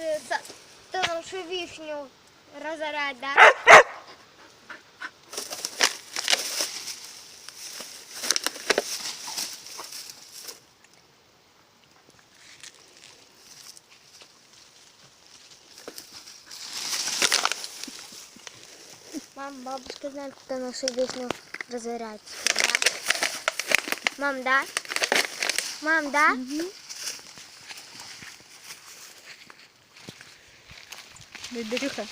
Ты нашу вишню разорать, да? Мам, бабушка знает, кто нашу вишню разорять, да? Мам, да? Мам, да? Бабирюха.